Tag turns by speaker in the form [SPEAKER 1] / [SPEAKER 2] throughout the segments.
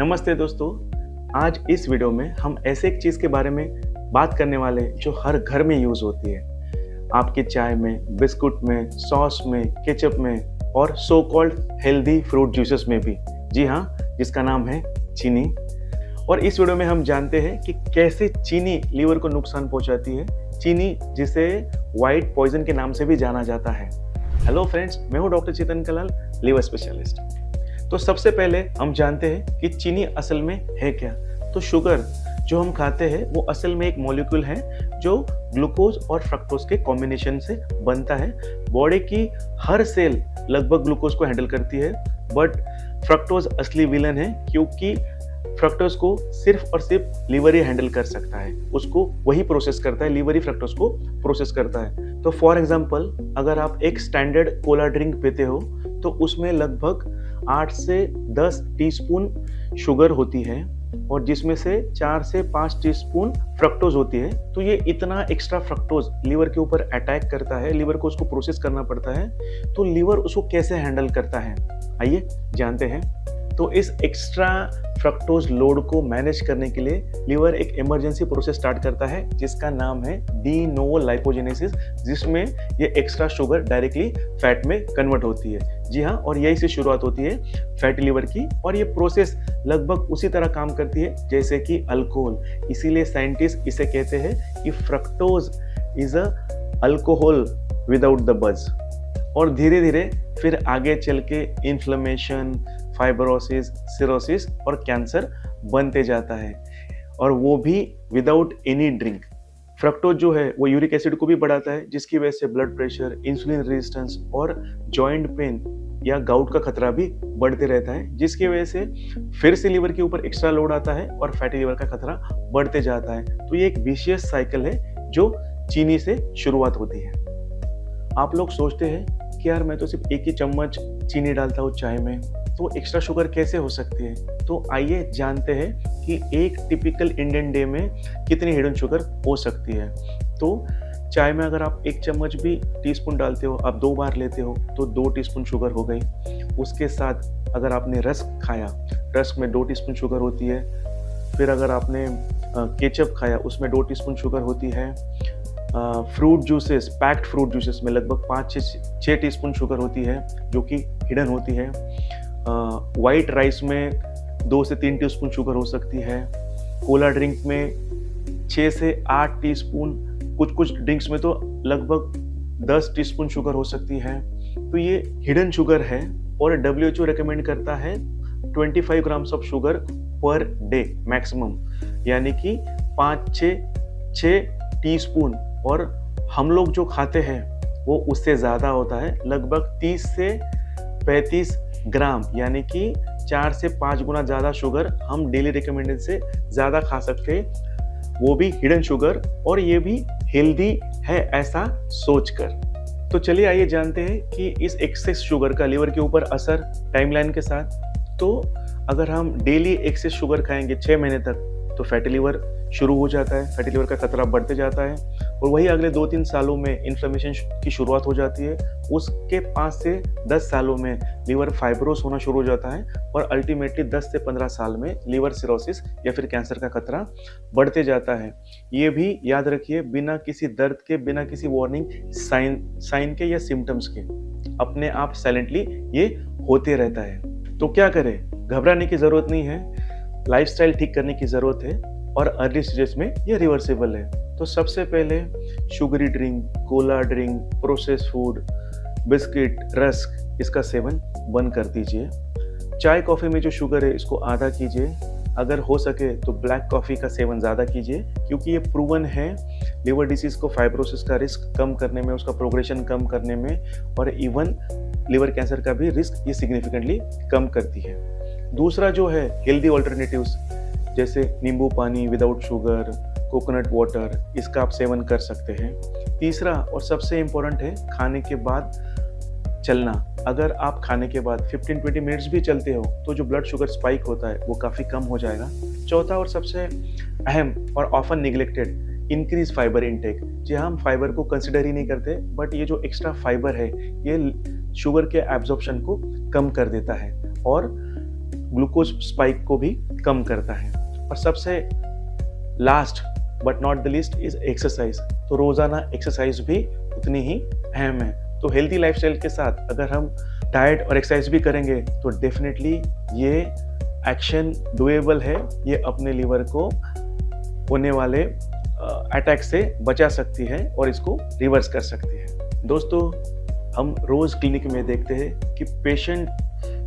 [SPEAKER 1] नमस्ते दोस्तों। आज इस वीडियो में हम ऐसे एक चीज़ के बारे में बात करने वाले हैं जो हर घर में यूज़ होती है। आपकी चाय में, बिस्कुट में, सॉस में, केचप में और so called healthy fruit juices में भी। जी हाँ, जिसका नाम है चीनी। और इस वीडियो में हम जानते हैं कि कैसे चीनी लीवर को नुकसान पहुंचाती है। चीनी जिसे व्हाइट पॉइजन के नाम से भी जाना जाता है। हेलो फ्रेंड्स, मैं हूँ डॉक्टर चेतन कलाल, लीवर स्पेशलिस्ट। तो सबसे पहले हम जानते हैं कि चीनी असल में है क्या। तो शुगर जो हम खाते हैं वो असल में एक मॉलिक्यूल है जो ग्लूकोज और फ्रक्टोज के कॉम्बिनेशन से बनता है। बॉडी की हर सेल लगभग ग्लूकोज को हैंडल करती है, बट फ्रक्टोज असली विलन है क्योंकि फ्रक्टोज को सिर्फ और सिर्फ लीवर ही हैंडल कर सकता है। उसको वही प्रोसेस करता है, लीवर ही फ्रक्टोज को प्रोसेस करता है। तो फॉर एग्जांपल, अगर आप एक स्टैंडर्ड कोला ड्रिंक पीते हो तो उसमें लगभग 8 से 10 टीस्पून शुगर होती है और जिसमें से 4 से 5 टीस्पून फ्रक्टोज होती है। तो ये इतना एक्स्ट्रा फ्रक्टोज लीवर के ऊपर अटैक करता है, लीवर को उसको प्रोसेस करना पड़ता है। तो लीवर उसको कैसे हैंडल करता है, आइए जानते हैं। तो इस एक्स्ट्रा फ्रक्टोज लोड को मैनेज करने के लिए लीवर एक इमरजेंसी प्रोसेस स्टार्ट करता है जिसका नाम है डी नोवो लाइपोजेनेसिस, जिसमें ये एक्स्ट्रा शुगर डायरेक्टली फैट में कन्वर्ट होती है। जी हाँ, और यही से शुरुआत होती है फैटी लिवर की। और ये प्रोसेस लगभग उसी तरह काम करती है जैसे कि अल्कोहल। इसीलिए साइंटिस्ट इसे कहते हैं कि fructose is a alcohol without the बज। और धीरे धीरे फिर आगे चल के इन्फ्लेमेशन, फाइब्रोसिस, सिरोसिस और कैंसर बनते जाता है, और वो भी विदाउट एनी ड्रिंक। फ्रक्टोज जो है वो यूरिक एसिड को भी बढ़ाता है, जिसकी वजह से ब्लड प्रेशर, इंसुलिन रेजिस्टेंस और जॉइंट पेन या गाउट का खतरा भी बढ़ते रहता है, जिसकी वजह से फिर से लीवर के ऊपर एक्स्ट्रा लोड आता है और फैटी लीवर का खतरा बढ़ते जाता है। तो ये एक विशियस साइकिल है जो चीनी से शुरुआत होती है। आप लोग सोचते हैं कि यार मैं तो सिर्फ एक ही चम्मच चीनी डालता हूँ चाय में, तो एक्स्ट्रा शुगर कैसे हो सकती है। तो आइए जानते हैं कि एक टिपिकल इंडियन डे में कितनी हिडन शुगर हो सकती है। तो चाय में अगर आप 1 चम्मच भी टीस्पून डालते हो, आप 2 बार लेते हो तो 2 टीस्पून शुगर हो गई। उसके साथ अगर आपने रस्क खाया, रस्क में 2 टीस्पून शुगर होती है। फिर अगर आपने केचप खाया, उसमें 2 टीस्पून शुगर होती है। Fruit juices, packed fruit juices में लगभग 5 से 6 टीस्पून शुगर होती है जो कि हिडन होती है। वाइट राइस में 2 से 3 टीस्पून शुगर हो सकती है। कोला ड्रिंक में 6 से 8 टीस्पून, कुछ ड्रिंक्स में तो लगभग 10 टीस्पून शुगर हो सकती है। तो ये हिडन शुगर है और WHO रिकमेंड करता है 25 grams of sugar per day maximum, यानी कि 5 से 6 टीस्पून। और हम लोग जो खाते हैं वो उससे ज़्यादा होता है, लगभग 30 से 35 ग्राम, यानी कि 4 से 5 गुना ज़्यादा शुगर हम डेली रिकमेंडेड से ज़्यादा खा सकते हैं, वो भी हिडन शुगर, और ये भी हेल्दी है ऐसा सोचकर। तो चलिए आइए जानते हैं कि इस एक्सेस शुगर का लीवर के ऊपर असर टाइमलाइन के साथ। तो अगर हम डेली एक्सेस शुगर खाएंगे 6 महीने तक तो फैटी लीवर शुरू हो जाता है, फैटी लीवर का खतरा बढ़ते जाता है, और वही अगले 2-3 सालों में इन्फ्लेमेशन की शुरुआत हो जाती है। उसके 5 से 10 सालों में लीवर फाइब्रोस होना शुरू हो जाता है, और अल्टीमेटली 10 से 15 साल में लीवर सिरोसिस या फिर कैंसर का खतरा बढ़ते जाता है। ये भी याद रखिए, बिना किसी दर्द के, बिना किसी वार्निंग साइन के या सिम्टम्स के, अपने आप साइलेंटली ये होते रहता है। तो क्या करें, घबराने की ज़रूरत नहीं है, लाइफस्टाइल ठीक करने की ज़रूरत है, और अर्ली स्टेजेस में ये रिवर्सिबल है। तो सबसे पहले sugary drink, Cola drink, process food, biscuit, rusk, इसका सेवन बंद कर दीजिए। चाय कॉफ़ी में जो शुगर है इसको आधा कीजिए। अगर हो सके तो ब्लैक कॉफ़ी का सेवन ज़्यादा कीजिए, क्योंकि ये प्रूवन है लिवर डिसीज़ को, फाइब्रोसिस का रिस्क कम करने में, उसका प्रोग्रेशन कम करने में, और इवन लिवर कैंसर का भी रिस्क ये सिग्निफिकेंटली कम करती है। दूसरा जो है हेल्दी ऑल्टरनेटिव्स, जैसे नींबू पानी विदाउट शुगर, कोकोनट वाटर, इसका आप सेवन कर सकते हैं। तीसरा और सबसे इम्पोर्टेंट है खाने के बाद चलना। अगर आप खाने के बाद 15-20 मिनट्स भी चलते हो तो जो ब्लड शुगर स्पाइक होता है वो काफ़ी कम हो जाएगा। चौथा और सबसे अहम और often neglected, increase fibre intake. जी हाँ, हम फाइबर को कंसिडर ही नहीं करते, बट ये जो एक्स्ट्रा फाइबर है ये शुगर के एब्जॉर्प्शन को कम कर देता है और ग्लूकोज स्पाइक को भी कम करता है। और सबसे last but not the least is exercise. तो रोजाना एक्सरसाइज भी उतनी ही अहम है। तो हेल्थी लाइफस्टाइल के साथ अगर हम डाइट और एक्सरसाइज भी करेंगे तो डेफिनेटली ये एक्शन डुएबल है। ये अपने लीवर को होने वाले अटैक से बचा सकती है और इसको रिवर्स कर सकती है। दोस्तों, हम रोज क्लिनिक में देखते हैं कि पेशेंट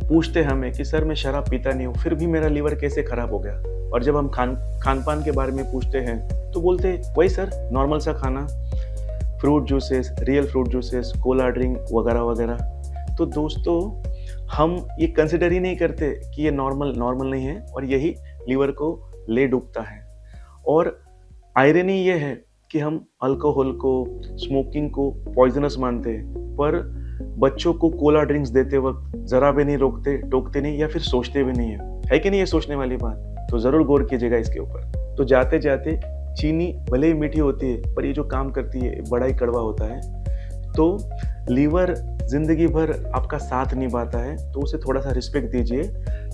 [SPEAKER 1] पूछते हैं हमें कि सर मैं शराब पीता नहीं हूँ फिर भी मेरा लीवर कैसे खराब हो गया। और जब हम खान पान के बारे में पूछते हैं तो बोलते वही सर, नॉर्मल सा खाना, fruit juices, real fruit juices, Cola drink वगैरह वगैरह। तो दोस्तों, हम ये कंसिडर ही नहीं करते कि ये नॉर्मल नहीं है और यही लीवर को ले डूबता है। और आयरनी ये है कि हम अल्कोहल को, स्मोकिंग को पॉइजनस मानते हैं, पर बच्चों को कोला ड्रिंक्स देते वक्त जरा भी नहीं रोकते, टोकते नहीं या फिर सोचते भी नहीं है कि नहीं ये सोचने वाली बात? तो जरूर गौर कीजिएगा इसके ऊपर। तो जाते जाते चीनी भले ही मीठी होती है पर ये जो काम करती है बड़ा ही कड़वा होता है। तो लीवर जिंदगी भर आपका साथ निभाता है, तो उसे थोड़ा सा रिस्पेक्ट दीजिए,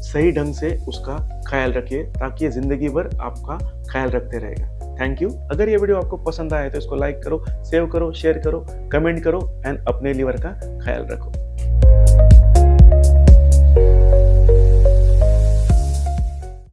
[SPEAKER 1] सही ढंग से उसका ख्याल रखिए ताकि ये जिंदगी भर आपका ख्याल रखते रहेगा। Thank you. अगर ये वीडियो आपको पसंद आए तो इसको लाइक करो, सेव करो, शेयर करो, कमेंट करो एंड अपने लीवर का ख्याल रखो।